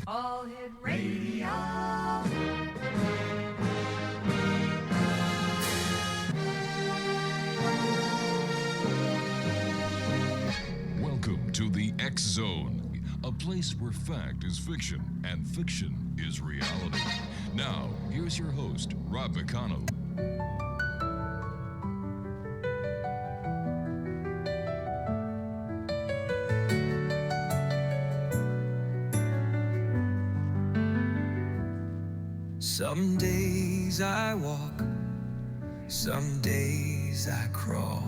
All Hit Radio. Welcome to the X Zone, a place where fact is fiction and fiction is reality. Now, here's your host, Rob McConnell. Some days I walk, some days I crawl,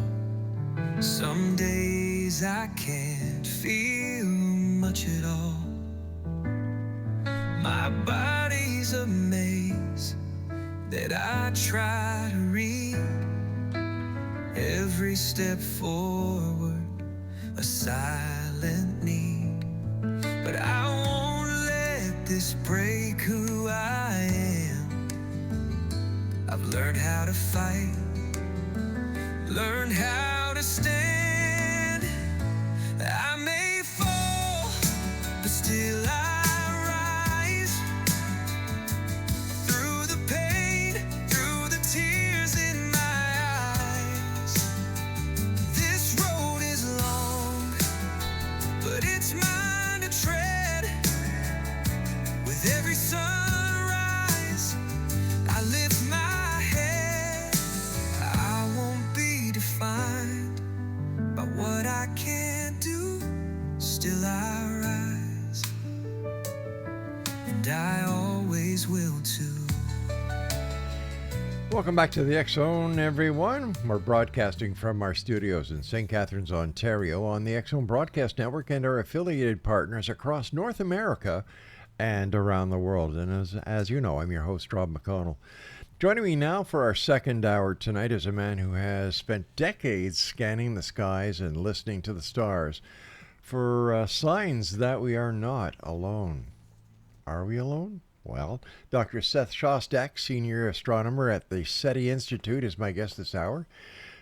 some days I can't feel much at all. My body's a maze that I try to read. Every step forward, a silent need. But I won't let this break who I am. I've learned how to fight, learned how to stand. I may fall, but still I rise. Through the pain, through the tears in my eyes. This road is long, but it's mine to tread. With every sunrise, I lift my head. I won't be defined by what I can't do. Still I rise, and I always will too. Welcome back to the X Zone, everyone. We're broadcasting from our studios in St. Catharines, Ontario, on the X Zone Broadcast Network and our affiliated partners across North America and around the world. And as you know, I'm your host, Rob McConnell. Joining me now for our second hour tonight is a man who has spent decades scanning the skies and listening to the stars for signs that we are not alone. Are we alone? Well, Dr. Seth Shostak, senior astronomer at the SETI Institute, is my guest this hour.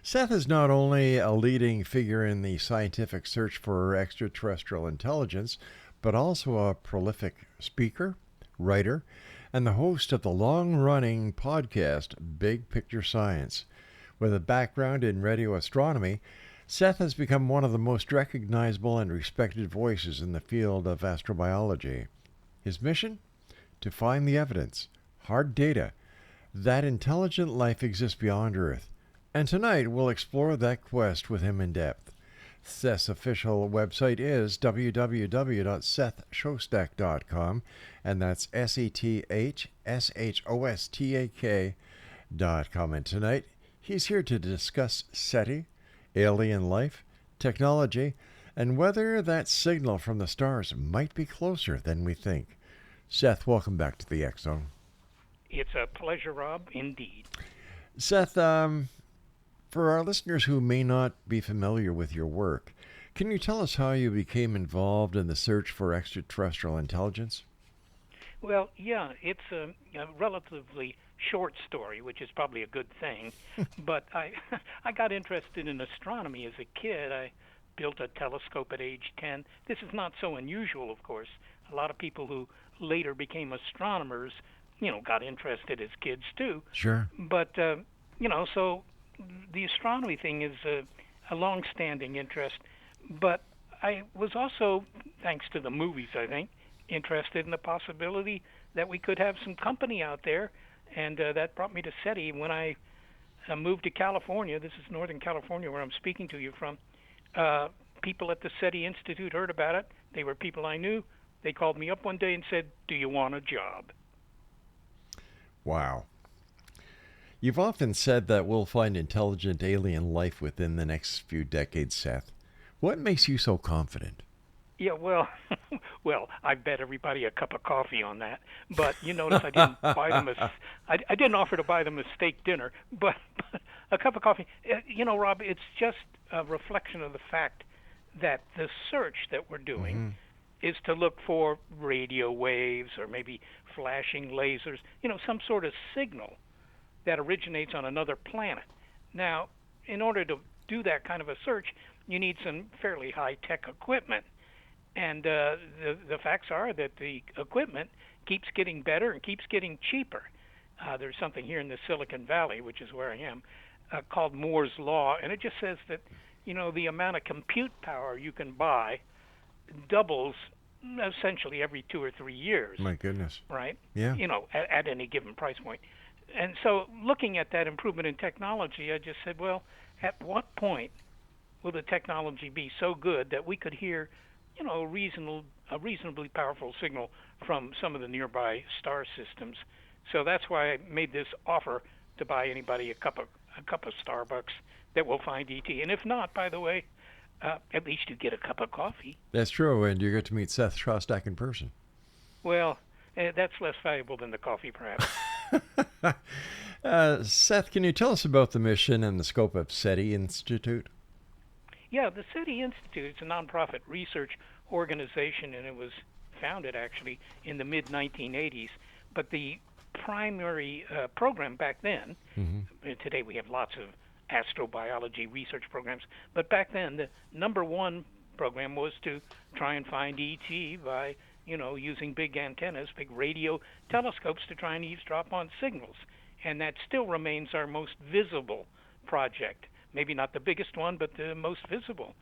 Seth is not only a leading figure in the scientific search for extraterrestrial intelligence, but also a prolific speaker, writer, and the host of the long-running podcast Big Picture Science. With a background in radio astronomy, Seth has become one of the most recognizable and respected voices in the field of astrobiology. His mission? To find the evidence, hard data, that intelligent life exists beyond Earth. And tonight we'll explore that quest with him in depth. Seth's official website is www.sethshostak.com, and that's SETHSHOSTAK.com. And tonight, he's here to discuss SETI, alien life, technology, and whether that signal from the stars might be closer than we think. Seth, welcome back to the X Zone. It's a pleasure, Rob, indeed. Seth, for our listeners who may not be familiar with your work, can you tell us how you became involved in the search for extraterrestrial intelligence? Well, yeah, it's a relatively short story, which is probably a good thing. But I got interested in astronomy as a kid. I built a telescope at age 10. This is not so unusual, of course. A lot of people who later became astronomers, got interested as kids too. Sure. But, so the astronomy thing is a long-standing interest. But I was also, thanks to the movies, I think, interested in the possibility that we could have some company out there. And that brought me to SETI when I moved to California. This is Northern California where I'm speaking to you from. People at the SETI Institute heard about it. They were people I knew. They called me up one day and said, "Do you want a job?" Wow. You've often said that we'll find intelligent alien life within the next few decades, Seth. What makes you so confident? Yeah, well, I bet everybody a cup of coffee on that. But you notice I didn't buy them I didn't offer to buy them a steak dinner, but a cup of coffee. Rob, it's just a reflection of the fact that the search that we're doing is to look for radio waves or maybe flashing lasers, some sort of signal that originates on another planet. Now, in order to do that kind of a search, you need some fairly high-tech equipment. And the facts are that the equipment keeps getting better and keeps getting cheaper. There's something here in the Silicon Valley, which is where I am, called Moore's Law, and it just says that, the amount of compute power you can buy doubles essentially every 2 or 3 years. My goodness. Right? Yeah. At any given price point. And so looking at that improvement in technology, I just said, well, at what point will the technology be so good that we could hear, a reasonably powerful signal from some of the nearby star systems? So that's why I made this offer to buy anybody a cup of Starbucks that will find ET. And if not, by the way, at least you get a cup of coffee. That's true, and you get to meet Seth SHOSTAK in person. Well, that's less valuable than the coffee, perhaps. Seth, can you tell us about the mission and the scope of SETI Institute? Yeah, the SETI Institute is a nonprofit research organization, and it was founded actually in the mid-1980s. But the primary program back then, today we have lots of astrobiology research programs, but back then the number one program was to try and find ET by, using big antennas, big radio telescopes to try and eavesdrop on signals. And that still remains our most visible project. Maybe not the biggest one, but the most visible.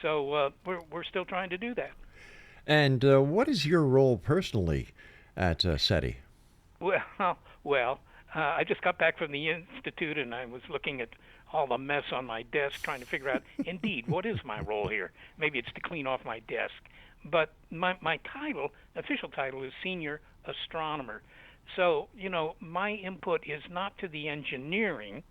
So we're still trying to do that. And what is your role personally at SETI? Well, I just got back from the Institute, and I was looking at all the mess on my desk, trying to figure out, indeed, what is my role here? Maybe it's to clean off my desk. But my title, official title, is Senior Astronomer. So, my input is not to the engineering,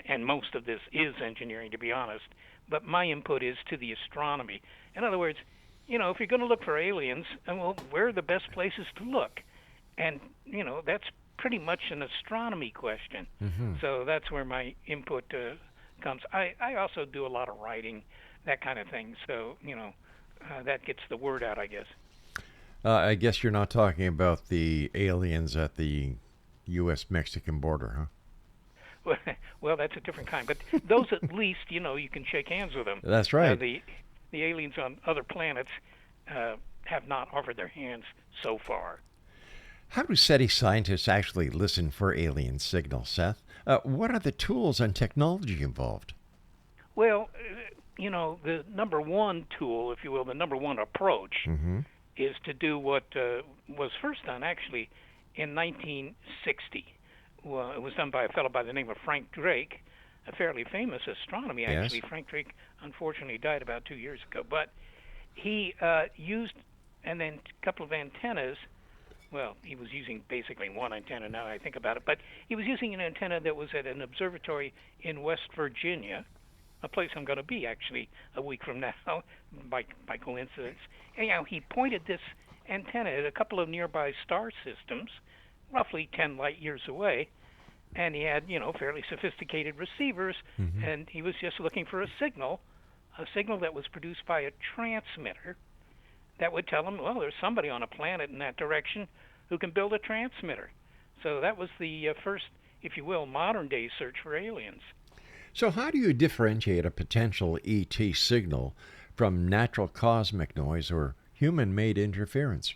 and most of this is engineering, to be honest, but my input is to the astronomy. In other words, if you're going to look for aliens, well, where are the best places to look? And, that's pretty much an astronomy question. So that's where my input comes. I also do a lot of writing, that kind of thing. So, that gets the word out, I guess. I guess you're not talking about the aliens at the U.S.-Mexican border, huh? Well, that's a different kind. But those, at least, you can shake hands with them. That's right. The aliens on other planets have not offered their hands so far. How do SETI scientists actually listen for alien signals, Seth? What are the tools and technology involved? Well, the number one tool, if you will, the number one approach is to do what was first done actually in 1960. Well, it was done by a fellow by the name of Frank Drake, a fairly famous astronomy, actually. Yes. Frank Drake unfortunately died about 2 years ago. But he used, and then a couple of antennas. Well, he was using basically one antenna now I think about it, but he was using an antenna that was at an observatory in West Virginia, a place I'm going to be actually a week from now by coincidence. Anyhow, he pointed this antenna at a couple of nearby star systems, roughly 10 light years away, and he had, fairly sophisticated receivers, and he was just looking for a signal that was produced by a transmitter that would tell him, well, there's somebody on a planet in that direction who can build a transmitter. So that was the first, if you will, modern-day search for aliens. So how do you differentiate a potential ET signal from natural cosmic noise or human-made interference?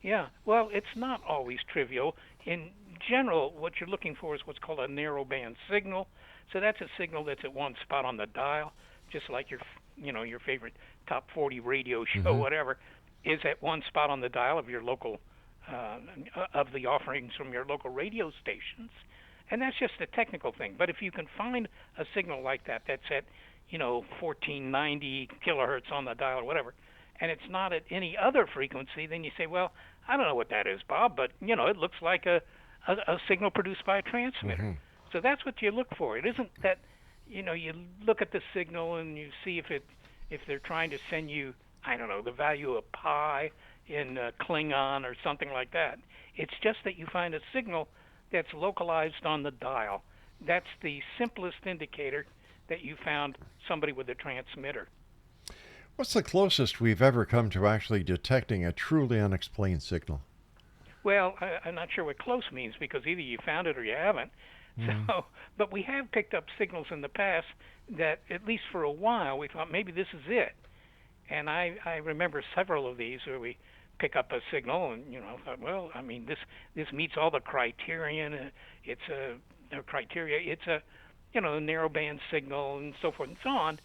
Yeah, well, it's not always trivial. In general, what you're looking for is what's called a narrowband signal. So that's a signal that's at one spot on the dial, just like your favorite top 40 radio show, whatever, is at one spot on the dial of your local, of the offerings from your local radio stations. And that's just a technical thing. But if you can find a signal like that that's at, 1490 kilohertz on the dial or whatever, and it's not at any other frequency, then you say, well, I don't know what that is, Bob, but, it looks like a signal produced by a transmitter. So that's what you look for. It isn't that, you look at the signal and you see if they're trying to send you, I don't know, the value of pi in Klingon or something like that. It's just that you find a signal that's localized on the dial. That's the simplest indicator that you found somebody with a transmitter. What's the closest we've ever come to actually detecting a truly unexplained signal? Well, I'm not sure what close means, because either you found it or you haven't. So, but we have picked up signals in the past that, at least for a while, we thought maybe this is it. And I remember several of these where we pick up a signal and, thought, well, I mean, this meets all the criterion. It's a narrowband signal and so forth and so on.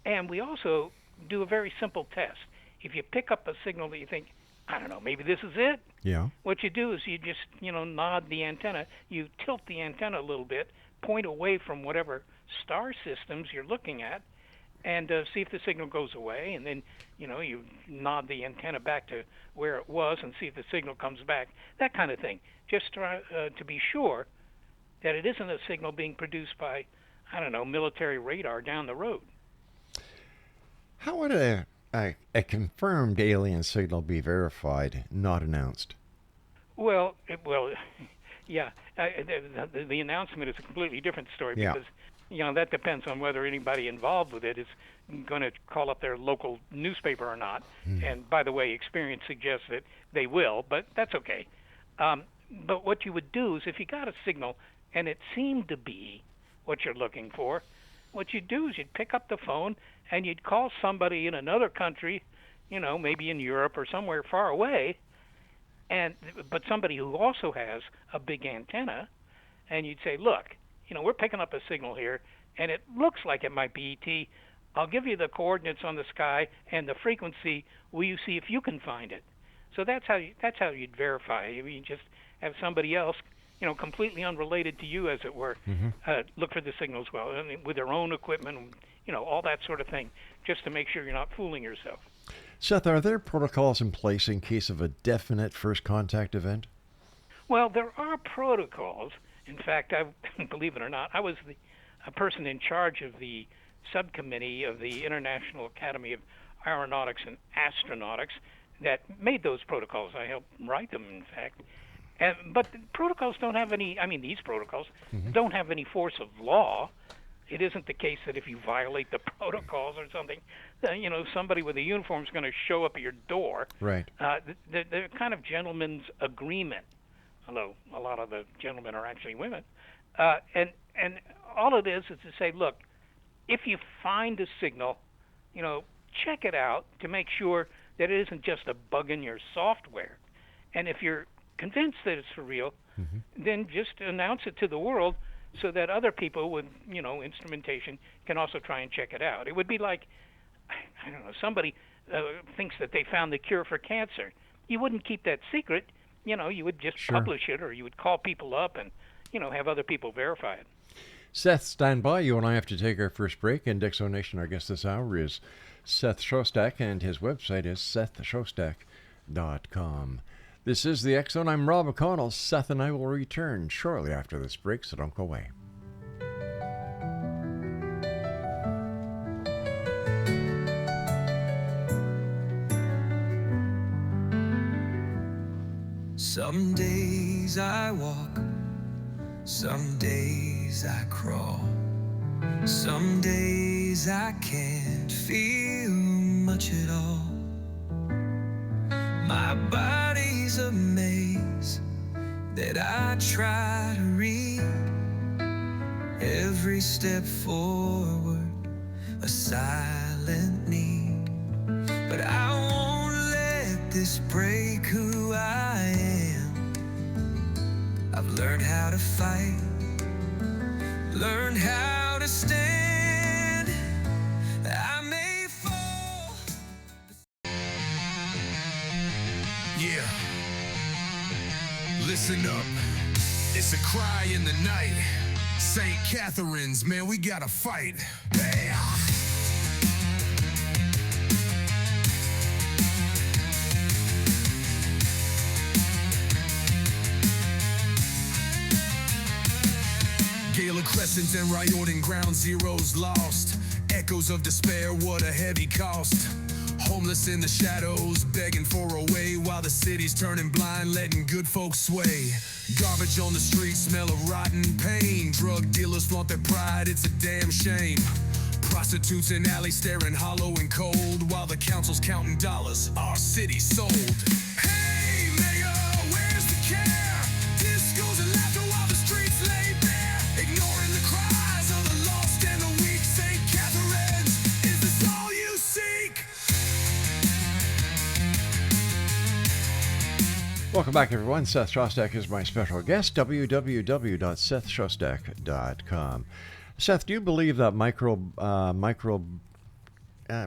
And we also do a very simple test. If you pick up a signal that you think, I don't know, maybe this is it. Yeah. What you do is you just, nod the antenna. You tilt the antenna a little bit, point away from whatever star systems you're looking at, and see if the signal goes away. And then, you nod the antenna back to where it was and see if the signal comes back. That kind of thing. Just try to be sure that it isn't a signal being produced by, I don't know, military radar down the road. How would a confirmed alien signal be verified, not announced? Well, yeah. The announcement is a completely different story Yeah. because, that depends on whether anybody involved with it is going to call up their local newspaper or not. And by the way, experience suggests that they will, but that's okay. But what you would do is if you got a signal and it seemed to be what you're looking for, what you'd do is you'd pick up the phone and you'd call somebody in another country, maybe in Europe or somewhere far away, but somebody who also has a big antenna, and you'd say, look, we're picking up a signal here, and it looks like it might be ET. I'll give you the coordinates on the sky and the frequency. Will you see if you can find it? So that's how you'd verify. You just have somebody else, completely unrelated to you, as it were, look for the signals with their own equipment, all that sort of thing, just to make sure you're not fooling yourself. Seth, are there protocols in place in case of a definite first contact event? Well, there are protocols. In fact, believe it or not, I was a person in charge of the subcommittee of the International Academy of Aeronautics and Astronautics that made those protocols. I helped write them, in fact. But the protocols don't have any, these protocols don't have any force of law. It isn't the case that if you violate the protocols or something, somebody with a uniform is going to show up at your door. Right. They're kind of gentleman's agreement, although a lot of the gentlemen are actually women. And all it is to say, look, if you find a signal, check it out to make sure that it isn't just a bug in your software. And if you're convinced that it's for real, then just announce it to the world so that other people with, instrumentation can also try and check it out. It would be like, I don't know, somebody thinks that they found the cure for cancer. You wouldn't keep that secret. You would just publish it, or you would call people up and, have other people verify it. Seth, stand by. You and I have to take our first break. And Dixo Nation, our guest this hour is Seth Shostak, and his website is SHOSTAK.com. This is the X Zone. I'm Rob McConnell. Seth and I will return shortly after this break, so don't go away. Some days I walk, some days I crawl, some days I can't feel much at all. My body's a maze that I try to read. Every step forward, a silent need. But I won't let this break who I am. I've learned how to fight, learned how to stand. I may fall. Yeah. Listen up. It's a cry in the night. St. Catherine's, man, we gotta fight. Bam! Gala Crescent and Ryodan Ground Zero's lost. Echoes of despair, what a heavy cost. Homeless in the shadows, begging for a way while the city's turning blind, letting good folks sway. Garbage on the street, smell of rotten pain. Drug dealers flaunt their pride, it's a damn shame. Prostitutes in alleys staring hollow and cold while the council's counting dollars. Our city's sold. Hey, Mayor, where's the care? Discos and laughter while the streets lay bare. Ignoring the cries of the lost and the weak. St. Catherine's, is this all you seek? Welcome back, everyone. Seth Shostak is my special guest, www.sethshostak.com. Seth, do you believe that micro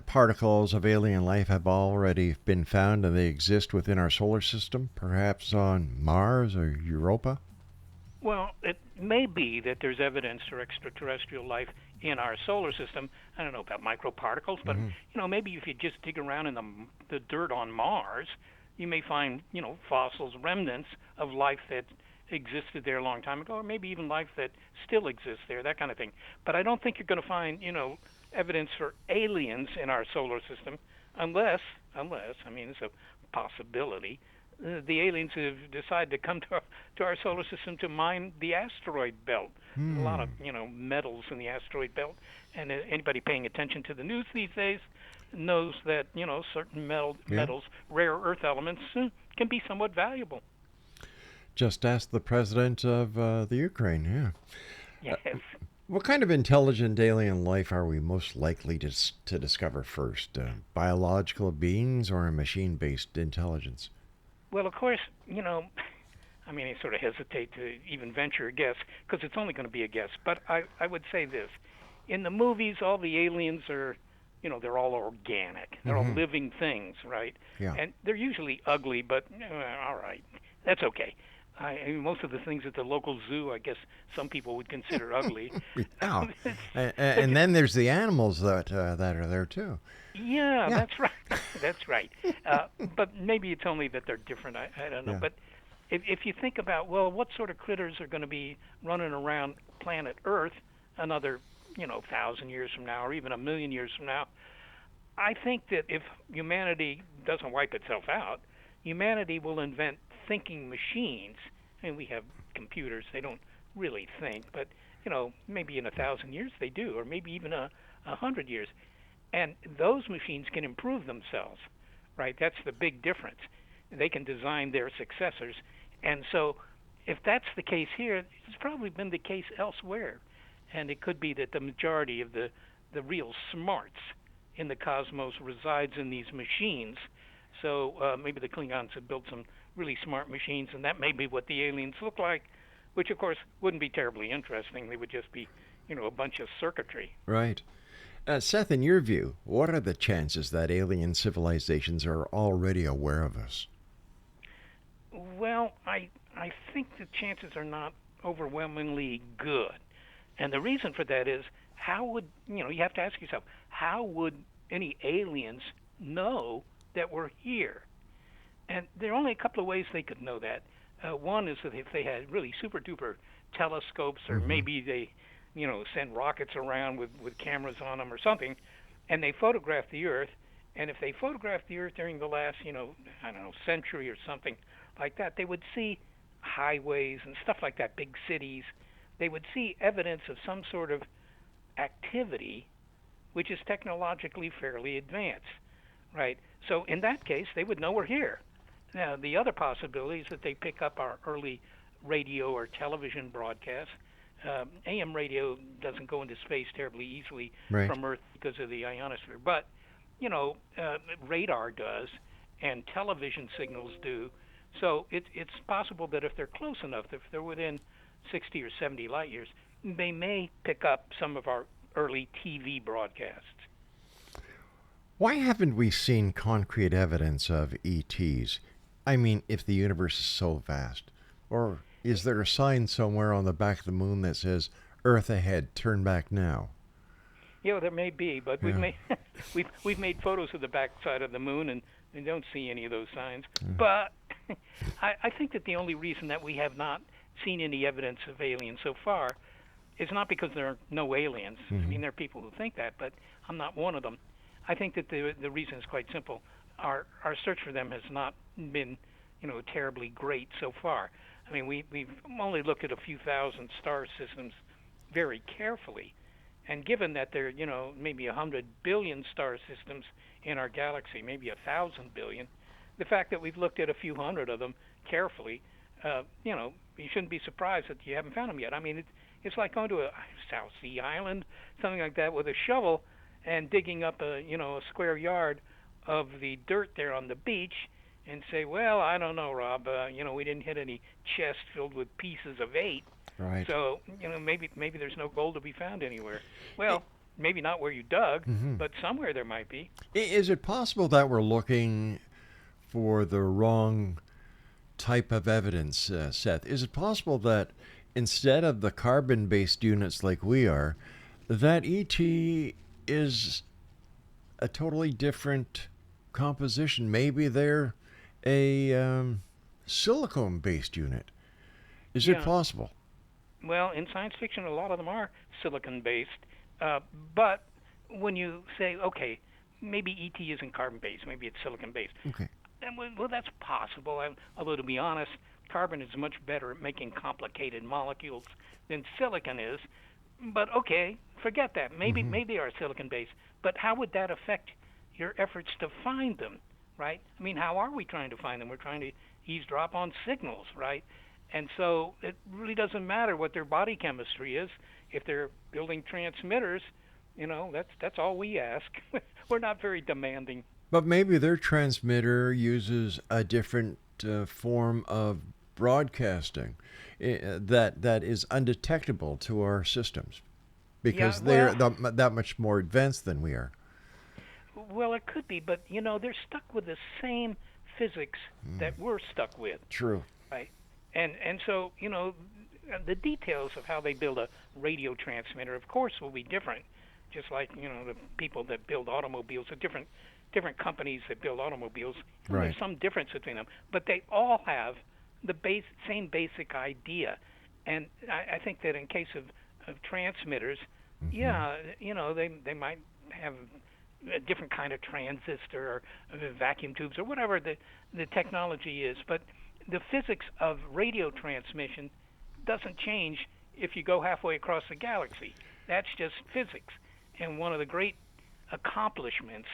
particles of alien life have already been found and they exist within our solar system, perhaps on Mars or Europa? Well, it may be that there's evidence for extraterrestrial life in our solar system. I don't know about microparticles, but maybe if you just dig around in the dirt on Mars, you may find fossils, remnants of life that existed there a long time ago, or maybe even life that still exists there, that kind of thing. But I don't think you're going to find evidence for aliens in our solar system, unless I mean it's a possibility. The aliens have decided to come to our solar system to mine the asteroid belt. A lot of metals in the asteroid belt, and anybody paying attention to the news these days knows that certain metals, rare earth elements, can be somewhat valuable. Just ask the president of the Ukraine. Yes. What kind of intelligent alien life are we most likely to discover first? Biological beings or a machine-based intelligence? Well, of course, I sort of hesitate to even venture a guess because it's only going to be a guess. But I would say this. In the movies, all the aliens are, they're all organic. They're all living things, right? Yeah. And they're usually ugly, but all right. That's okay. I mean, most of the things at the local zoo, I guess some people would consider ugly. Yeah. And then there's the animals that are there, too. Yeah, that's right. That's right. But maybe it's only that they're different. I don't know. Yeah. But if you think about, well, what sort of critters are going to be running around planet Earth another, 1,000 years from now or even 1,000,000 years from now, I think that if humanity doesn't wipe itself out, humanity will invent thinking machines. I mean, we have computers. They don't really think, but, maybe in 1,000 years they do, or maybe even 100 years. And those machines can improve themselves, right? That's the big difference. They can design their successors. And so if that's the case here, it's probably been the case elsewhere. And it could be that the majority of the real smarts in the cosmos resides in these machines. So maybe the Klingons have built some really smart machines, and that may be what the aliens look like, which, of course, wouldn't be terribly interesting. They would just be, a bunch of circuitry. Right. Seth, in your view, what are the chances that alien civilizations are already aware of us? Well, I think the chances are not overwhelmingly good. And the reason for that is, how would, you have to ask yourself, how would any aliens know that we're here? And there are only a couple of ways they could know that. One is that if they had really super-duper telescopes, or maybe they, send rockets around with cameras on them or something, and they photograph the Earth. And if they photographed the Earth during the last, century or something like that, they would see highways and stuff like that, big cities. They would see evidence of some sort of activity which is technologically fairly advanced, right? So in that case, they would know we're here. Now, the other possibility is that they pick up our early radio or television broadcasts. AM radio doesn't go into space terribly easily from Earth because of the ionosphere, but radar does, and television signals do. So it's possible that if they're close enough, if they're within 60 or 70 light years, they may pick up some of our early TV broadcasts. Why haven't we seen concrete evidence of ETs? I mean, if the universe is so vast. Or is there a sign somewhere on the back of the moon that says, Earth ahead, turn back now? Yeah, there may be, but we've made photos of the backside of the moon, and we don't see any of those signs. But I think that the only reason that we have not seen any evidence of aliens so far is not because there are no aliens. I mean, there are people who think that, but I'm not one of them. I think that the reason is quite simple. Our search for them has not been, terribly great so far. I mean, we've only looked at a few thousand star systems very carefully. And given that there are, maybe 100 billion star systems in our galaxy, maybe 1,000 billion, the fact that we've looked at a few hundred of them carefully, you shouldn't be surprised that you haven't found them yet. I mean, it's like going to a South Sea island, something like that, with a shovel and digging up a square yard of the dirt there on the beach and say, well, I don't know, Rob. We didn't hit any chests filled with pieces of 8. Right. So, maybe there's no gold to be found anywhere. Well, maybe not where you dug, but somewhere there might be. Is it possible that we're looking for the wrong type of evidence, Seth? Is it possible that instead of the carbon-based units like we are, that ET is a totally different composition? Maybe they're a silicone-based unit. Is it possible? Well, in science fiction, a lot of them are silicon-based. But when you say, okay, maybe ET isn't carbon-based, maybe it's silicon-based. Okay. And well, that's possible. Although, to be honest, carbon is much better at making complicated molecules than silicon is. But okay, forget that. Maybe they are silicon-based. But how would that affect your efforts to find them, right? I mean, how are we trying to find them? We're trying to eavesdrop on signals, right? And so it really doesn't matter what their body chemistry is. If they're building transmitters, that's all we ask. We're not very demanding. But maybe their transmitter uses a different form of broadcasting that is undetectable to our systems because they're that much more advanced than we are. Well, it could be, but they're stuck with the same physics that we're stuck with. True. Right. And so, the details of how they build a radio transmitter, of course, will be different. Just like, the people that build automobiles, the different companies that build automobiles, right. There's some difference between them. But they all have the same basic idea. And I think that in case of transmitters, they might have a different kind of transistor or vacuum tubes or whatever the technology is. But the physics of radio transmission doesn't change if you go halfway across the galaxy. That's just physics. And one of the great accomplishments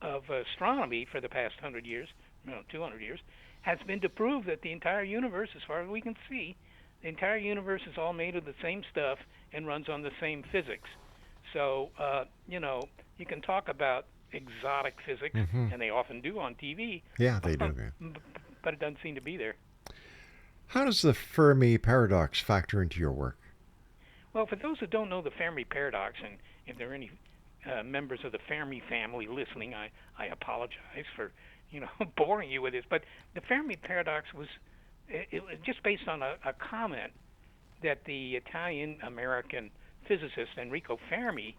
of astronomy for the past 200 years has been to prove that the entire universe, as far as we can see, the entire universe is all made of the same stuff and runs on the same physics. So, you can talk about exotic physics, and they often do on TV. Yeah, they do. But it doesn't seem to be there. How does the Fermi paradox factor into your work? Well, for those who don't know the Fermi paradox, and if there are any members of the Fermi family listening, I apologize for boring you with this. But the Fermi paradox was just based on a comment that the Italian-American physicist Enrico Fermi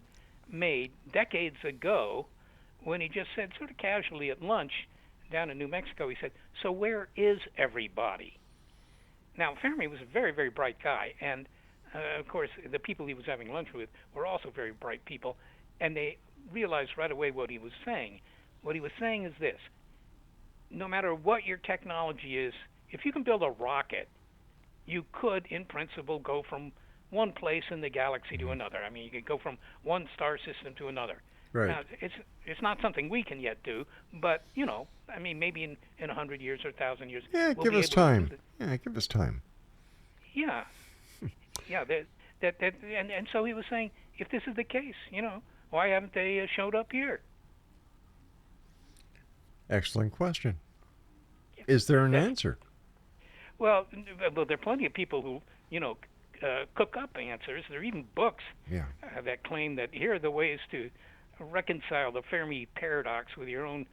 made decades ago when he just said, sort of casually at lunch down in New Mexico, he said, "So where is everybody?" Now, Fermi was a very, very bright guy, and of course, the people he was having lunch with were also very bright people, and they realized right away what he was saying. What he was saying is this: no matter what your technology is, if you can build a rocket, you could, in principle, go from one place in the galaxy to another. I mean, you could go from one star system to another. Right. Now, it's not something we can yet do, but, I mean, maybe in 100 years or 1,000 years. Yeah, we'll give be us able to time. do Yeah, give us time. Yeah. Yeah, and so he was saying, if this is the case, why haven't they showed up here? Excellent question. Is there an answer? Well, there are plenty of people who, cook up answers. There are even books that claim that here are the ways to reconcile the Fermi paradox with your own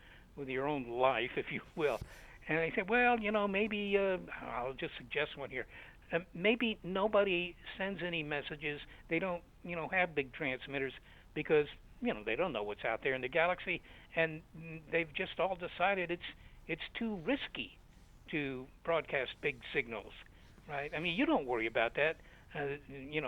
life, if you will. And I said, well, maybe I'll just suggest one here. Maybe nobody sends any messages. They don't, have big transmitters because, they don't know what's out there in the galaxy, and they've just all decided it's too risky to broadcast big signals, right? I mean, you don't worry about that. You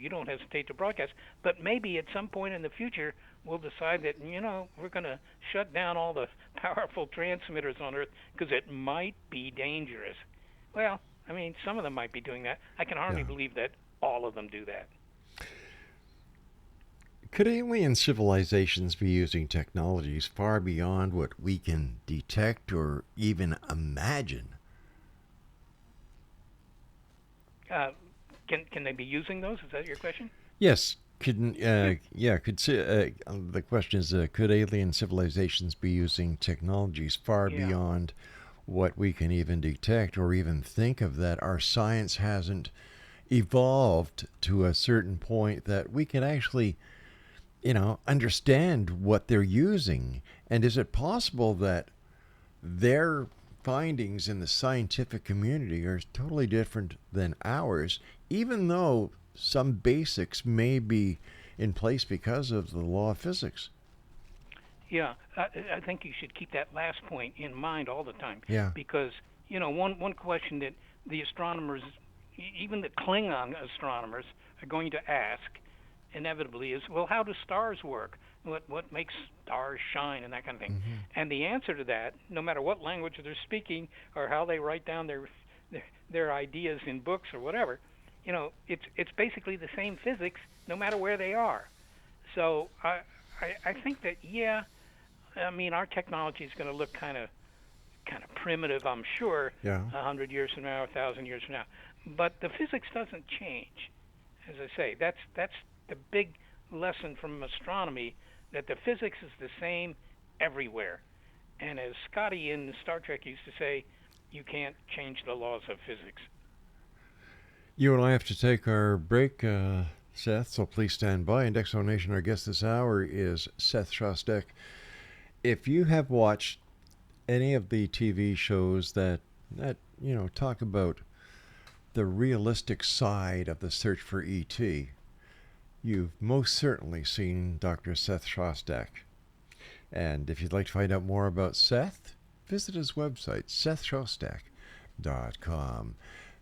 don't hesitate to broadcast. But maybe at some point in the future, we'll decide that, we're going to shut down all the powerful transmitters on Earth because it might be dangerous. Well, I mean, some of them might be doing that. I can hardly believe that all of them do that. Could alien civilizations be using technologies far beyond what we can detect or even imagine? Can they be using those? Is that your question? Yes. The question is, could alien civilizations be using technologies far beyond what we can even detect or even think of, that our science hasn't evolved to a certain point that we can actually, understand what they're using. And is it possible that their findings in the scientific community are totally different than ours, even though some basics may be in place because of the law of physics? Yeah, I think you should keep that last point in mind all the time. Yeah. Because, one question that the astronomers, even the Klingon astronomers, are going to ask inevitably is, well, how do stars work? What makes stars shine and that kind of thing? Mm-hmm. And the answer to that, no matter what language they're speaking or how they write down their ideas in books or whatever, it's basically the same physics no matter where they are. So I think that, our technology is going to look kind of primitive, I'm sure, Yeah. 100 years from now, 1,000 years from now. But the physics doesn't change. As I say, that's the big lesson from astronomy, that the physics is the same everywhere. And as Scotty in Star Trek used to say, you can't change the laws of physics. You and I have to take our break, Seth, so please stand by. And Exo Nation, our guest this hour is Seth SHOSTAK. If you have watched any of the TV shows that talk about the realistic side of the search for E.T., you've most certainly seen Dr. Seth SHOSTAK. And if you'd like to find out more about Seth, visit his website, SethShostak.com.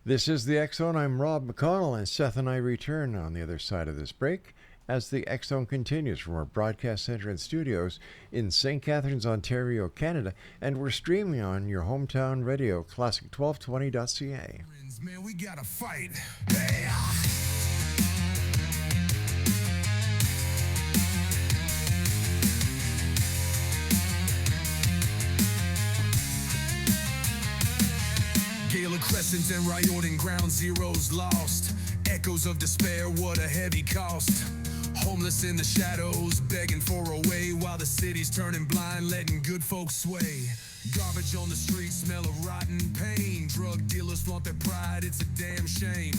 This is the X Zone. I'm Rob McConnell, and Seth and I return on the other side of this break as the X Zone continues from our broadcast center and studios in St. Catharines, Ontario, Canada, and we're streaming on your hometown radio, classic1220.ca. Man, we gotta fight. Hey, Gala Crescent and Rioting Ground Zero's lost. Echoes of despair, what a heavy cost. Homeless in the shadows, begging for a way while the city's turning blind, letting good folks sway. Garbage on the streets, smell of rotten pain. Drug dealers flaunt their pride, it's a damn shame.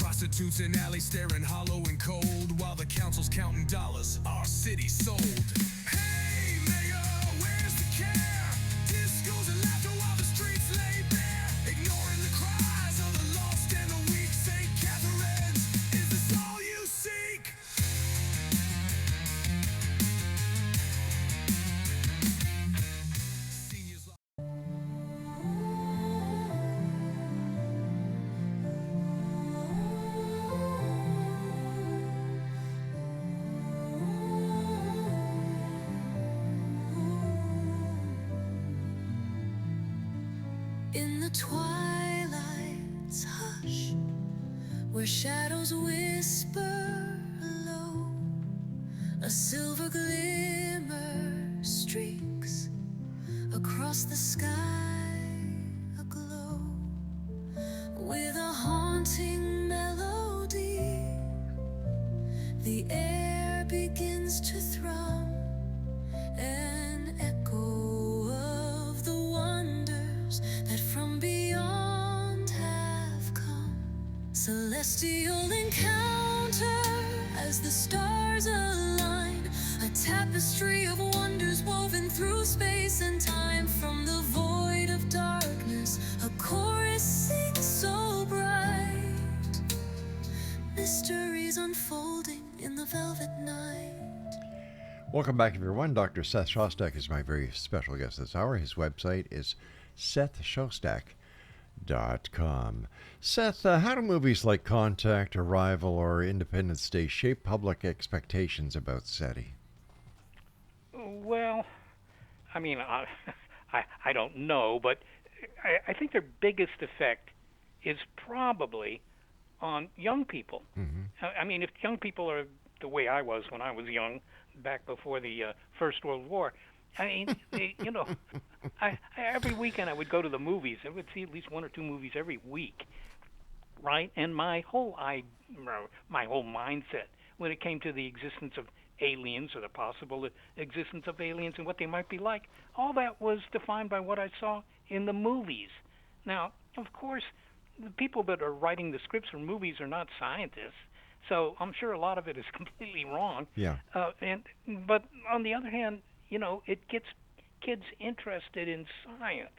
Prostitutes in alleys staring hollow and cold while the council's counting dollars. Our city's sold. Hey, Mayor, where's the care? Discos and laughter while the streets lay bare. Ignoring the cries of the lost and the weak. St. Catharines, is this all you seek? Seniors In the twilight's hush, where shadows whisper low, a silver glimmer streaks across the sky, aglow with a haunting melody. The air begins to thrum, an echo of the wonders that from beyond have come. Celestial encounter as the stars align, a tapestry of wonders woven through space and time. From the void of darkness, a chorus sings so bright, mysteries unfolding in the velvet night. Welcome back, everyone. Dr. Seth SHOSTAK is my very special guest this hour. His website is SethShostak.com. Seth, how do movies like Contact, Arrival, or Independence Day shape public expectations about SETI? Well, I don't know, but I think their biggest effect is probably on young people. Mm-hmm. If young people are the way I was when I was young, back before the First World War, every weekend I would go to the movies. I would see at least one or two movies every week, right? And my whole mindset when it came to the existence of aliens or the possible existence of aliens and what they might be like, all that was defined by what I saw in the movies. Now, of course, the people that are writing the scripts for movies are not scientists, so I'm sure a lot of it is completely wrong. Yeah. But on the other hand, it gets kids interested in science.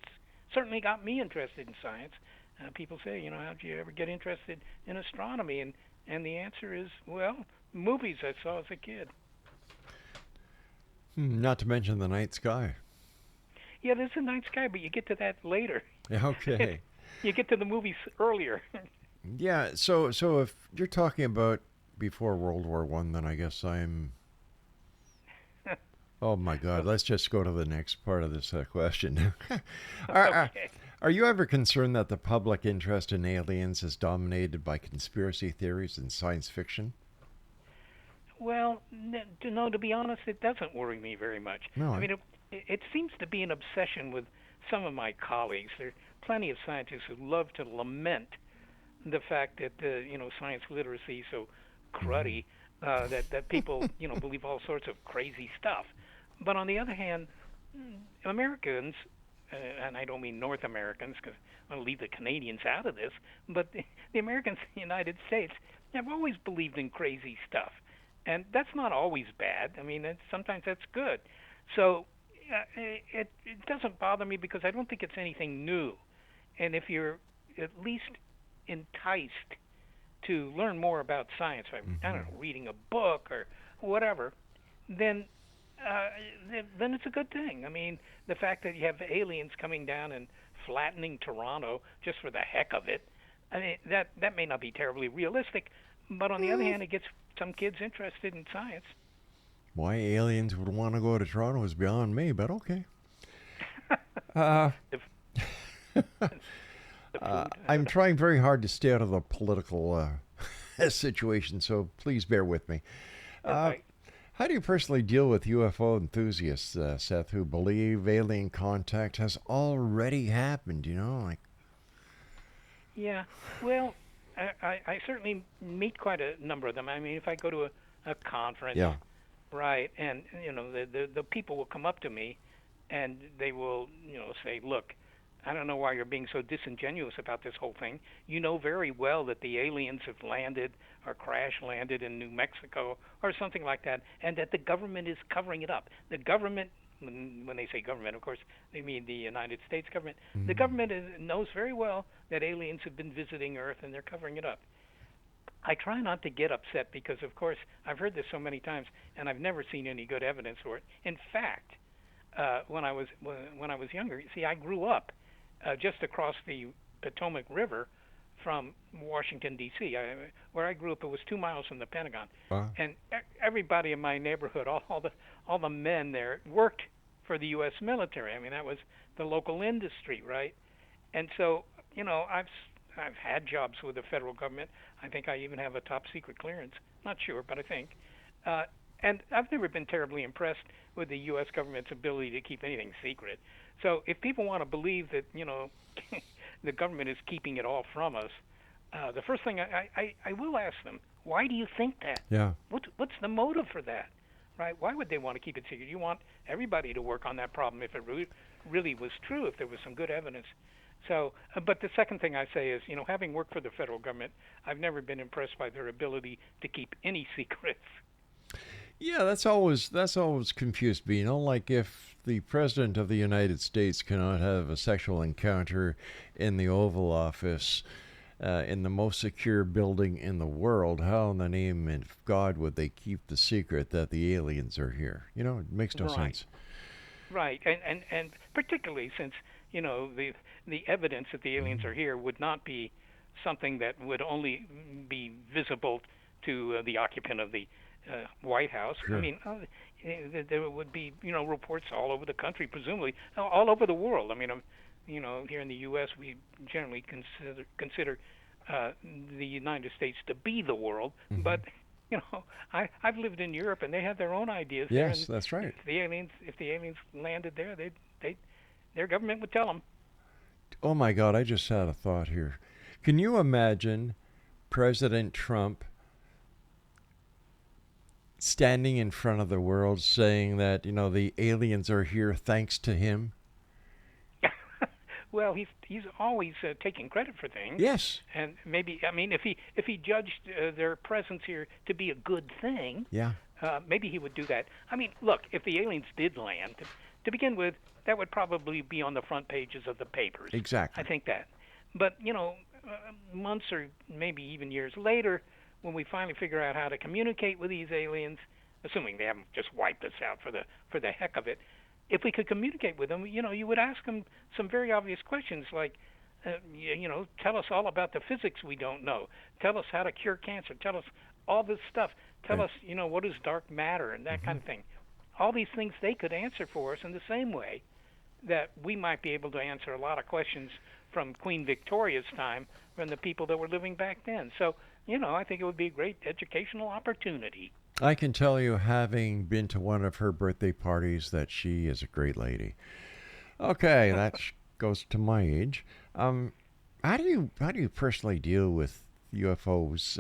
Certainly got me interested in science. People say, how'd you ever get interested in astronomy? And the answer is, well, movies I saw as a kid. Not to mention the night sky. Yeah, there's a night sky, but you get to that later. Okay. You get to the movies earlier. Yeah, so if you're talking about before World War One, then I guess I'm... Oh, my God. Let's just go to the next part of this question. Okay. Are you ever concerned that the public interest in aliens is dominated by conspiracy theories and science fiction? Well, to be honest, it doesn't worry me very much. No, I mean, it seems to be an obsession with some of my colleagues. There are plenty of scientists who love to lament the fact that science literacy is so cruddy, that people believe all sorts of crazy stuff. But on the other hand, Americans, and I don't mean North Americans because I want to leave the Canadians out of this, but the Americans in the United States have always believed in crazy stuff. And that's not always bad. I mean, sometimes that's good. So it doesn't bother me because I don't think it's anything new. And if you're at least enticed to learn more about science, I don't know, reading a book or whatever, then it's a good thing. I mean, the fact that you have aliens coming down and flattening Toronto just for the heck of it, I mean, that may not be terribly realistic, but on the other hand, it gets some kids interested in science. Why aliens would want to go to Toronto is beyond me, but okay. I'm trying very hard to stay out of the political situation, so please bear with me. Okay. How do you personally deal with UFO enthusiasts, Seth, who believe alien contact has already happened, Yeah, well, I certainly meet quite a number of them. I mean, if I go to a conference, Yeah. right, and the people will come up to me, and they will say, look, I don't know why you're being so disingenuous about this whole thing. You know very well that the aliens have landed or crash landed in New Mexico or something like that, and that the government is covering it up. The government, when they say government, of course, they mean the United States government. The government knows very well that aliens have been visiting Earth, and they're covering it up. I try not to get upset because, of course, I've heard this so many times, and I've never seen any good evidence for it. In fact, when I was younger, see, I grew up just across the Potomac River from Washington, D.C. Where I grew up, it was 2 miles from the Pentagon. Wow. And everybody in my neighborhood, all the men there, worked for the U.S. military. I mean, that was the local industry, right? And so, I've had jobs with the federal government. I think I even have a top secret clearance. Not sure, but I think. And I've never been terribly impressed with the U.S. government's ability to keep anything secret. So if people want to believe that, the government is keeping it all from us, the first thing I will ask them, why do you think that? Yeah. What's the motive for that? Right? Why would they want to keep it secret? You want everybody to work on that problem if it really was true, if there was some good evidence. So, but the second thing I say is, having worked for the federal government, I've never been impressed by their ability to keep any secrets. Yeah, that's always confused me. Like if the President of the United States cannot have a sexual encounter in the Oval Office, in the most secure building in the world, how in the name of God would they keep the secret that the aliens are here? It makes no sense. Right, and particularly since the evidence that the aliens are here would not be something that would only be visible to the occupant of the White House. Sure. I mean, there would be reports all over the country, presumably all over the world. I mean, here in the U.S. we generally consider the United States to be the world, but I've lived in Europe and they have their own ideas. Yes, that's right. If the aliens landed there, their government would tell them. Oh my God, I just had a thought here. Can you imagine President Trump standing in front of the world saying that, the aliens are here thanks to him? Well, he's always taking credit for things. Yes. And maybe, I mean, if he judged their presence here to be a good thing, Yeah. maybe he would do that. I mean, look, if the aliens did land, to begin with, that would probably be on the front pages of the papers. Exactly. I think that. But, months or maybe even years later, when we finally figure out how to communicate with these aliens, assuming they haven't just wiped us out for the heck of it, if we could communicate with them, you would ask them some very obvious questions like, tell us all about the physics we don't know. Tell us how to cure cancer. Tell us all this stuff. Tell us, what is dark matter and that kind of thing. All these things they could answer for us in the same way that we might be able to answer a lot of questions from Queen Victoria's time from the people that were living back then. So, I think it would be a great educational opportunity. I can tell you, having been to one of her birthday parties, that she is a great lady. Okay, that goes to my age. How do you personally deal with UFOs?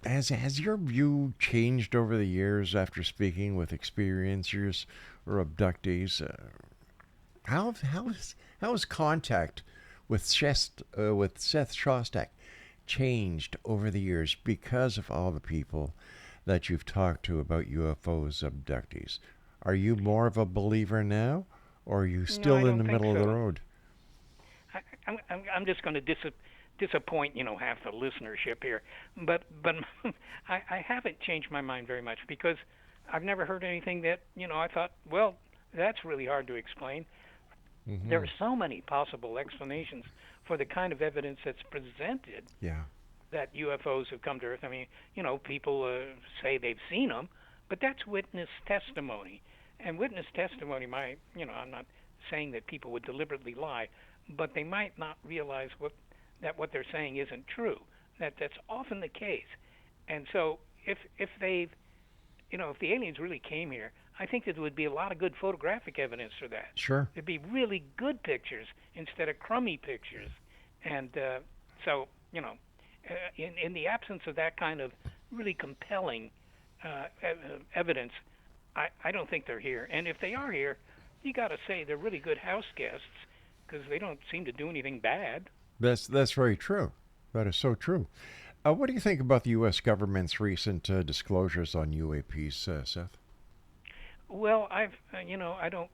Has your view changed over the years after speaking with experiencers or abductees? How has contact with Seth SHOSTAK changed over the years because of all the people that you've talked to about UFOs, abductees? Are you more of a believer now, or are you still in the middle of the road? I'm just going to disappoint half the listenership here, but I haven't changed my mind very much because I've never heard anything that I thought, well, that's really hard to explain. Mm-hmm. There are so many possible explanations for the kind of evidence that's presented. Yeah. That UFOs have come to Earth. I mean, people say they've seen them, but that's witness testimony. And witness testimony might, I'm not saying that people would deliberately lie, but they might not realize that what they're saying isn't true. That's often the case. And so if they've, if the aliens really came here, I think there would be a lot of good photographic evidence for that. Sure. There'd be really good pictures instead of crummy pictures. And so, in the absence of that kind of really compelling evidence, I don't think they're here. And if they are here, you got to say they're really good house guests because they don't seem to do anything bad. That's very true. That is so true. What do you think about the U.S. government's recent disclosures on UAPs, Seth? Well, I don't.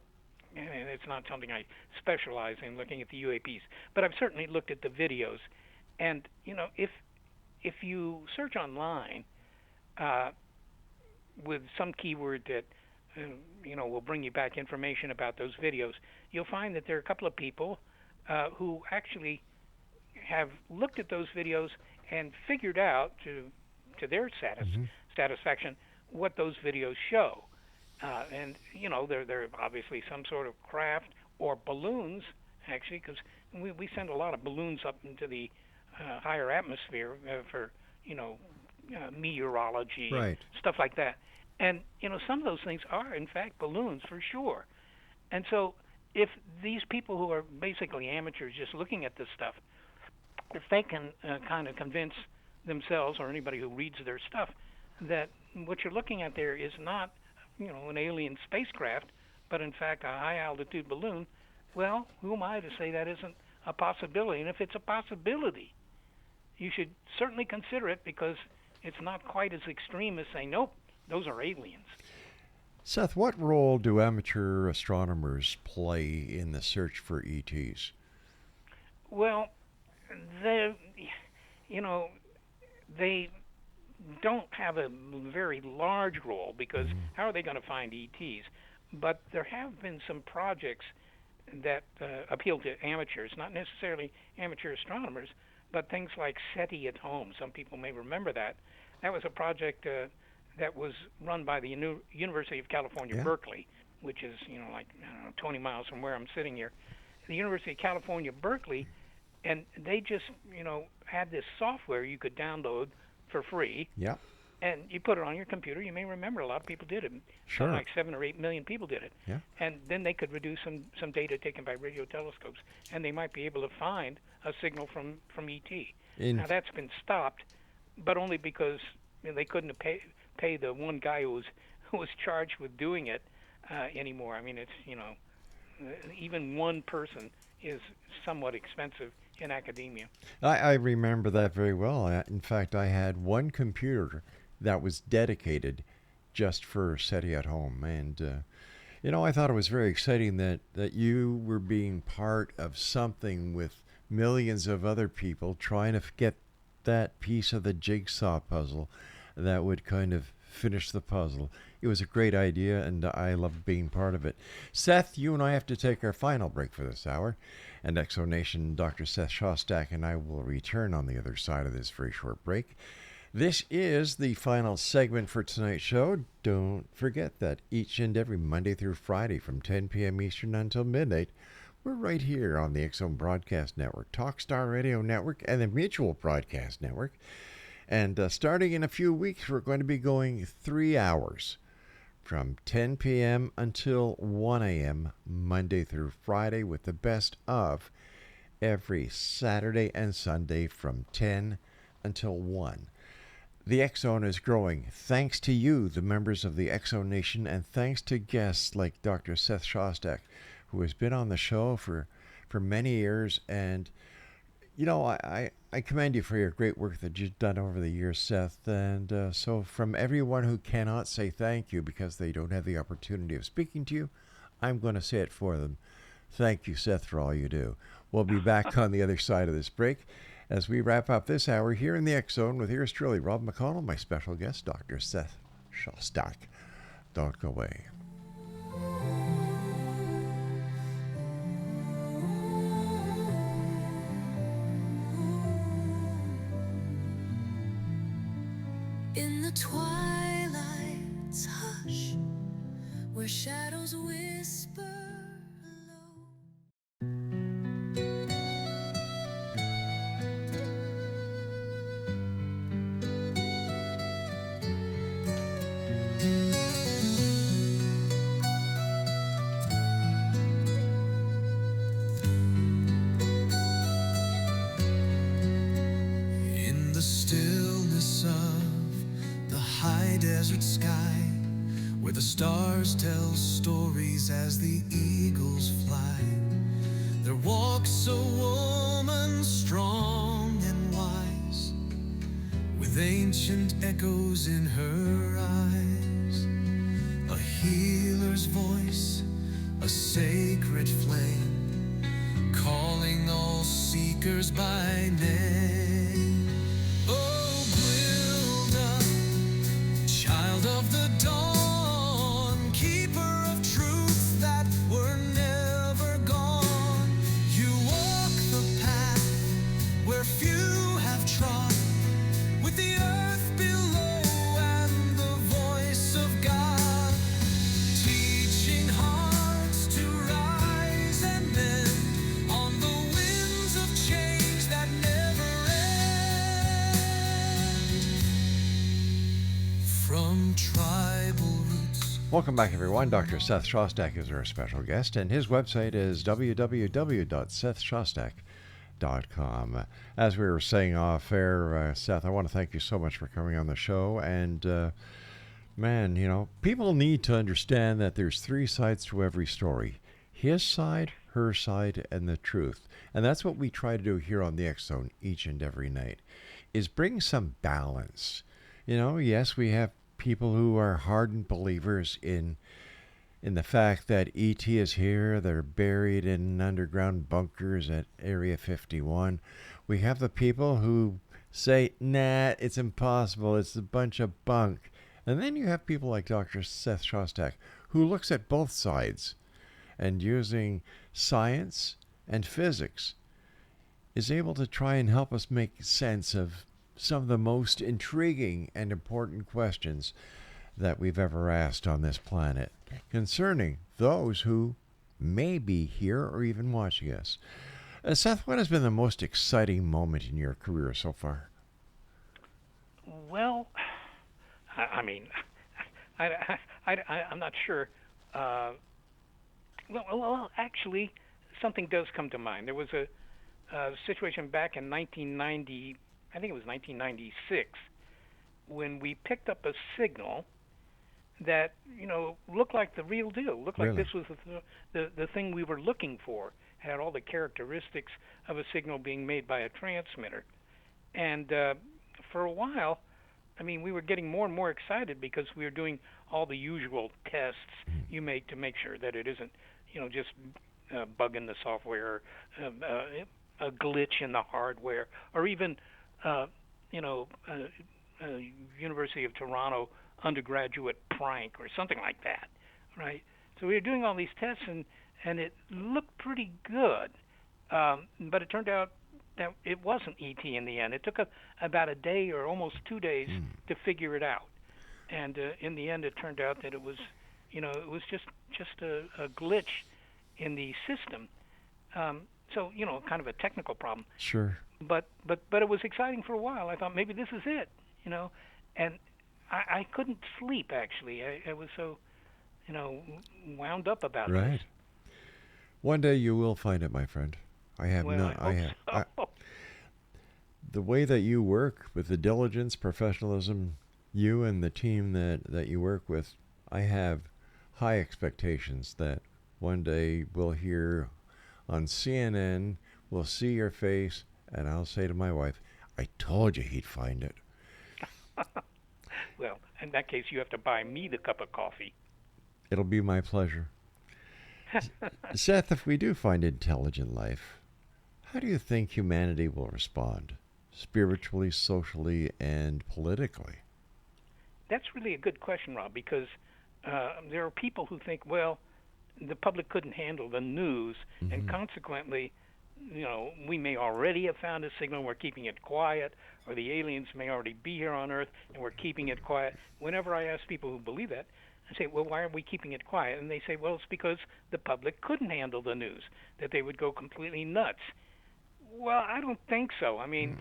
It's not something I specialize in looking at the UAPs, but I've certainly looked at the videos, and if you search online with some keyword that will bring you back information about those videos, you'll find that there are a couple of people who actually have looked at those videos and figured out to their satisfaction what those videos show. And they're obviously some sort of craft or balloons, actually, because we send a lot of balloons up into the higher atmosphere for meteorology, right, stuff like that. And some of those things are in fact balloons for sure. And so if these people who are basically amateurs just looking at this stuff, if they can kind of convince themselves or anybody who reads their stuff that what you're looking at there is not an alien spacecraft, but in fact a high-altitude balloon, well, who am I to say that isn't a possibility? And if it's a possibility, you should certainly consider it because it's not quite as extreme as saying, nope, those are aliens. Seth, what role do amateur astronomers play in the search for ETs? Well, they don't have a very large role because how are they going to find ETs? But there have been some projects that appeal to amateurs, not necessarily amateur astronomers, but things like SETI at home. Some people may remember that. That was a project that was run by the University of California, Berkeley, which is 20 miles from where I'm sitting here. The University of California, Berkeley, and they just had this software you could download for free. Yeah. And you put it on your computer. You may remember a lot of people did it. Sure. Like 7 or 8 million people did it. Yeah. And then they could reduce some data taken by radio telescopes, and they might be able to find a signal from ET. Now that's been stopped, but only because they couldn't pay the one guy who was charged with doing it anymore. I mean, it's even one person is somewhat expensive in academia. I remember that very well. In fact, I had one computer that was dedicated just for SETI at home. And, I thought it was very exciting that you were being part of something with millions of other people trying to get that piece of the jigsaw puzzle that would kind of finish the puzzle. It was a great idea, and I loved being part of it. Seth, you and I have to take our final break for this hour, and Exonation Dr. Seth Shostak and I will return on the other side of this very short break. This is the final segment for tonight's show. Don't forget that each and every Monday through Friday from 10 p.m. Eastern until midnight, we're right here on the X-Zone Broadcast Network, Talkstar Radio Network, and the Mutual Broadcast Network. And starting in a few weeks, we're going to be going 3 hours from 10 p.m. until 1 a.m. Monday through Friday with the best of every Saturday and Sunday from 10 until 1. The X-Zone is growing thanks to you, the members of the X-Zone Nation, and thanks to guests like Dr. Seth Shostak, who has been on the show for many years. And, I commend you for your great work that you've done over the years, Seth. And so from everyone who cannot say thank you because they don't have the opportunity of speaking to you, I'm going to say it for them. Thank you, Seth, for all you do. We'll be back on the other side of this break as we wrap up this hour here in the X-Zone with yours truly, Rob McConnell, my special guest, Dr. Seth Shostak. Don't go away. In the twilight's hush, where shadows whisper low. In the stillness of the high desert sky, where the stars tell stories as the eagles fly, there walks a woman strong and wise, with ancient echoes in her eyes, a healer's voice, a sacred flame, calling all seekers by name. Oh, Gwilda, child of the dawn, keeper of truths that were never gone, you walk the path where few have trod, with the earth below and the voice of God, teaching hearts to rise and bend on the winds of change that never end. From tribal roots. Welcome back, everyone. Dr. Seth Shostak is our special guest, and his website is www.sethshostak.com. As we were saying off air, Seth, I want to thank you so much for coming on the show. And, man, people need to understand that there's three sides to every story: his side, her side, and the truth. And that's what we try to do here on the X-Zone each and every night, is bring some balance. Yes, we have people who are hardened believers in the fact that ET is here. They're buried in underground bunkers at Area 51. We have the people who say, nah, it's impossible. It's a bunch of bunk. And then you have people like Dr. Seth Shostak, who looks at both sides and, using science and physics, is able to try and help us make sense of some of the most intriguing and important questions that we've ever asked on this planet concerning those who may be here or even watching us. Seth, what has been the most exciting moment in your career so far? Well, I'm not sure. Well, actually, something does come to mind. There was a situation back in 1990, I think it was 1996, when we picked up a signal that looked like the real deal, looked like Really? this was the thing we were looking for, had all the characteristics of a signal being made by a transmitter. And for a while, I mean, we were getting more and more excited because we were doing all the usual tests you make to make sure that it isn't, just a bug in the software, a glitch in the hardware, or even, University of Toronto undergraduate prank or something like that, right? So we were doing all these tests, and it looked pretty good, but it turned out that it wasn't ET in the end. It took about a day or almost 2 days to figure it out, and in the end, it turned out that it was, it was just a glitch in the system. So kind of a technical problem. Sure. But it was exciting for a while. I thought maybe this is it, and I couldn't sleep actually. I was so, wound up about Right. this. One day you will find it, my friend. I have Well, I hope so. the way that you work with the diligence, professionalism, you and the team that you work with, I have high expectations that one day we'll hear on CNN, we'll see your face, and I'll say to my wife, I told you he'd find it. Well, in that case, you have to buy me the cup of coffee. It'll be my pleasure. Seth, if we do find intelligent life, how do you think humanity will respond? Spiritually, socially, and politically? That's really a good question, Rob, because there are people who think, well, the public couldn't handle the news, and consequently, we may already have found a signal, we're keeping it quiet, or the aliens may already be here on Earth, and we're keeping it quiet. Whenever I ask people who believe that, I say, well, why are we keeping it quiet? And they say, well, it's because the public couldn't handle the news, that they would go completely nuts. Well, I don't think so. I mean,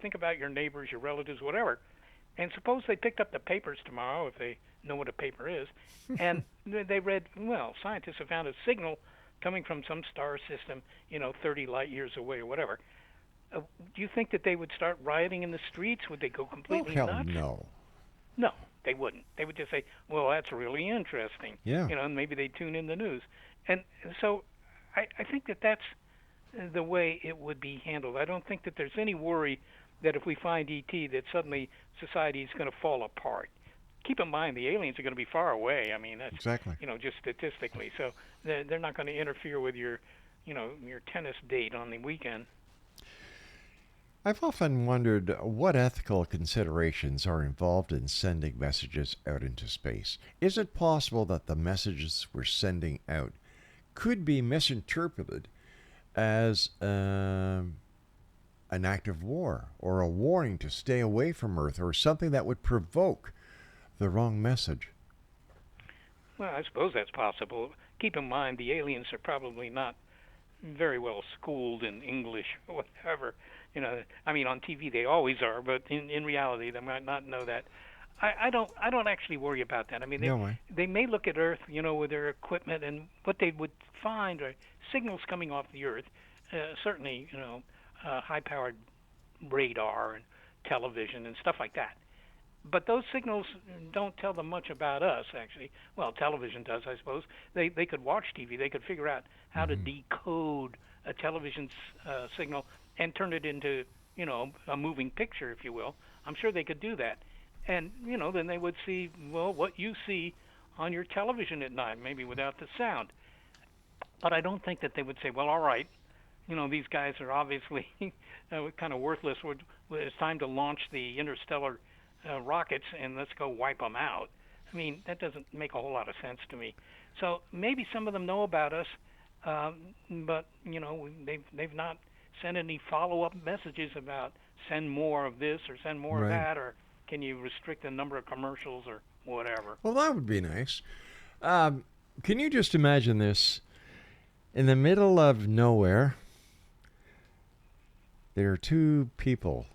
think about your neighbors, your relatives, whatever. And suppose they picked up the papers tomorrow, if they know what a paper is, and they read, well, scientists have found a signal coming from some star system, 30 light years away or whatever. Do you think that they would start rioting in the streets? Would they go completely hell nuts? no. No, they wouldn't. They would just say, well, that's really interesting. Yeah. And maybe they'd tune in the news. And so I think that that's the way it would be handled. I don't think that there's any worry that if we find ET that suddenly society is going to fall apart. Keep in mind the aliens are going to be far away. I mean, that's Exactly. just statistically. So they're not going to interfere with your tennis date on the weekend. I've often wondered what ethical considerations are involved in sending messages out into space. Is it possible that the messages we're sending out could be misinterpreted as an act of war or a warning to stay away from Earth or something that would provoke the wrong message? Well, I suppose that's possible. Keep in mind the aliens are probably not very well schooled in English or whatever. I mean, on TV they always are, but in reality they might not know that. I don't actually worry about that. I mean, they may look at Earth, with their equipment, and what they would find are signals coming off the Earth. Certainly, high-powered radar and television and stuff like that. But those signals don't tell them much about us, actually. Well, television does, I suppose. They could watch TV. They could figure out how to decode a television signal and turn it into, a moving picture, if you will. I'm sure they could do that. And, then they would see, well, what you see on your television at night, maybe without the sound. But I don't think that they would say, well, all right, these guys are obviously kind of worthless. It's time to launch the interstellar rockets and let's go wipe them out. I mean, that doesn't make a whole lot of sense to me. So maybe some of them know about us, but they've not sent any follow-up messages about send more of this or send more of that, or can you restrict the number of commercials or whatever. Well, that would be nice. Can you just imagine this? In the middle of nowhere, there are two people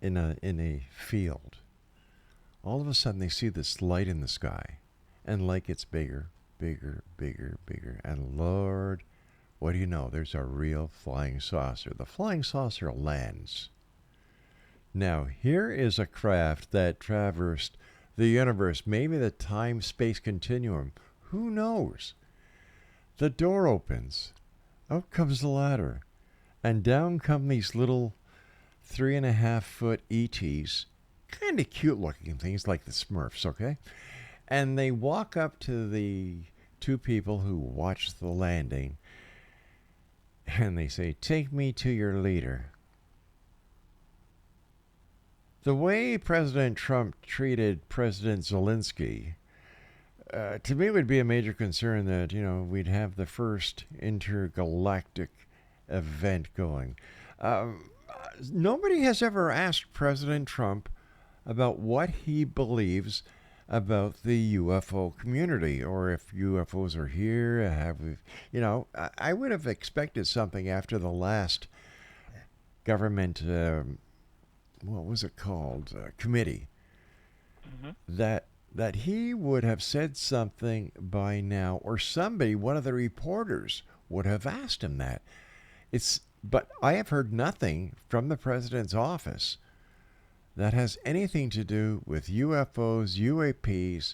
in a field. All of a sudden, they see this light in the sky, and like gets bigger, bigger, bigger, bigger. And Lord, what do you know? There's a real flying saucer. The flying saucer lands. Now, here is a craft that traversed the universe, maybe the time-space continuum. Who knows? The door opens. Out comes the ladder. And down come these little 3.5-foot ETs. Kind of cute looking things like the Smurfs, okay? And they walk up to the two people who watch the landing. And they say, "Take me to your leader." The way President Trump treated President Zelensky, to me would be a major concern that, we'd have the first intergalactic event going. Nobody has ever asked President Trump about what he believes about the UFO community, or if UFOs are here. I would have expected something after the last government, what was it called, committee, that he would have said something by now, or somebody, one of the reporters, would have asked him that. But I have heard nothing from the president's office that has anything to do with UFOs, UAPs,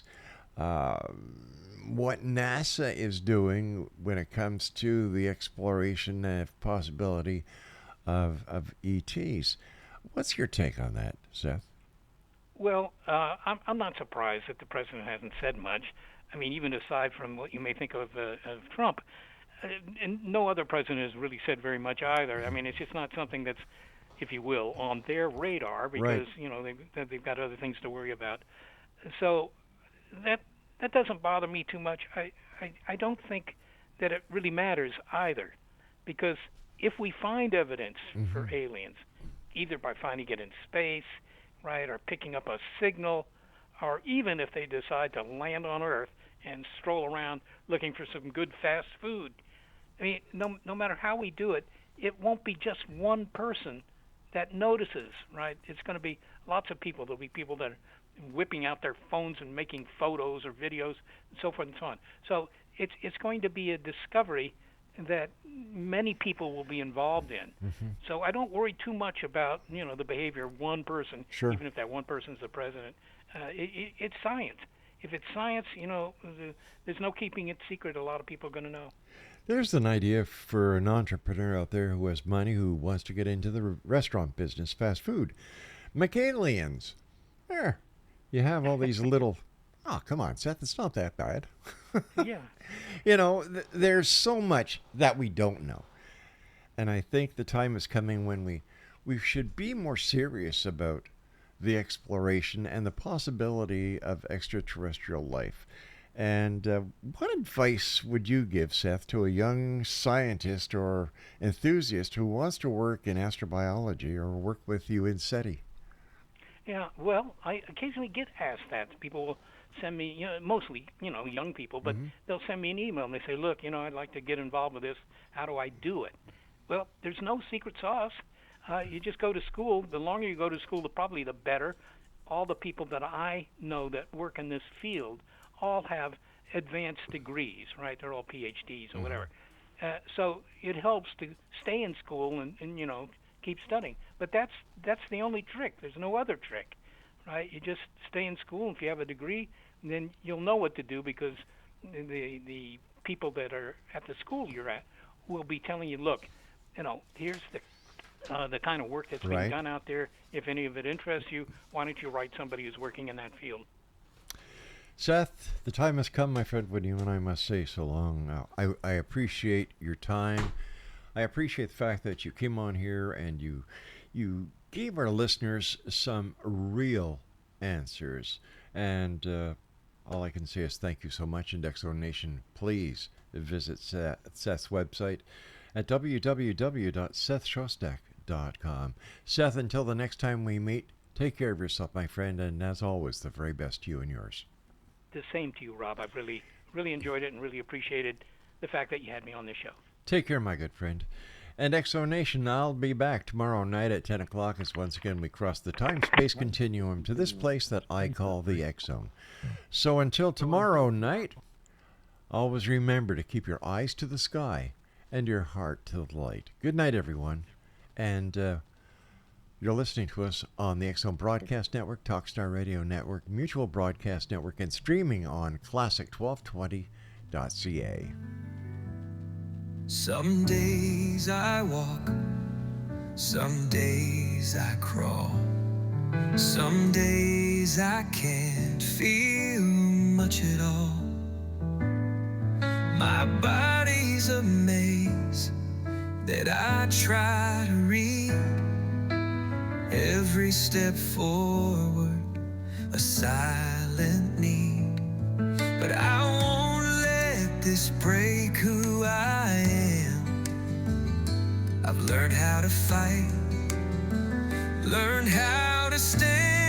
what NASA is doing when it comes to the exploration and possibility of ETs. What's your take on that, Seth? Well, I'm not surprised that the president hasn't said much. I mean, even aside from what you may think of Trump, and no other president has really said very much either. I mean, it's just not something that's, if you will, on their radar because they've got other things to worry about. So that doesn't bother me too much. I don't think that it really matters either, because if we find evidence for aliens, either by finding it in space, right, or picking up a signal, or even if they decide to land on Earth and stroll around looking for some good fast food, I mean, no matter how we do it, it won't be just one person that notices, right? It's going to be lots of people. There'll be people that are whipping out their phones and making photos or videos and so forth and so on. So it's going to be a discovery that many people will be involved in. So I don't worry too much about, the behavior of one person, even if that one person's the president. It's science. If it's science, there's no keeping it secret. A lot of people are going to know. There's an idea for an entrepreneur out there who has money, who wants to get into the restaurant business, fast food. McCalians. There. You have all these little... Oh, come on, Seth. It's not that bad. Yeah. There's so much that we don't know. And I think the time is coming when we should be more serious about the exploration and the possibility of extraterrestrial life. And what advice would you give, Seth, to a young scientist or enthusiast who wants to work in astrobiology or work with you in SETI? Yeah, well, I occasionally get asked that. People will send me, mostly, young people, but they'll send me an email and they say, look, I'd like to get involved with this. How do I do it? Well, there's no secret sauce. You just go to school. The longer you go to school, probably the better. All the people that I know that work in this field all have advanced degrees, right? They're all PhDs or whatever. So it helps to stay in school and keep studying. But that's the only trick. There's no other trick, right? You just stay in school. If you have a degree, then you'll know what to do, because the people that are at the school you're at will be telling you, look, here's the kind of work that's being done out there. If any of it interests you, why don't you write somebody who's working in that field? Seth, the time has come, my friend, when you and I must say so long. I appreciate your time. I appreciate the fact that you came on here and you gave our listeners some real answers. And all I can say is thank you so much. And Exo Nation, please visit Seth's website at www.SETHSHOSTAK.com. Seth, until the next time we meet, take care of yourself, my friend, and as always, the very best to you and yours. The same to you, Rob. I've really, really enjoyed it and really appreciated the fact that you had me on this show. Take care, my good friend. And Exo Nation, I'll be back tomorrow night at 10 o'clock as once again we cross the time-space continuum to this place that I call the X Zone. So until tomorrow night, always remember to keep your eyes to the sky and your heart to the light. Good night, everyone. And You're listening to us on the X Zone Broadcast Network, Talkstar Radio Network, Mutual Broadcast Network, and streaming on classic1220.ca. Some days I walk, some days I crawl, some days I can't feel much at all. My body's a maze that I try to read. Every step forward, a silent need. But I won't let this break who I am. I've learned how to fight, learned how to stand.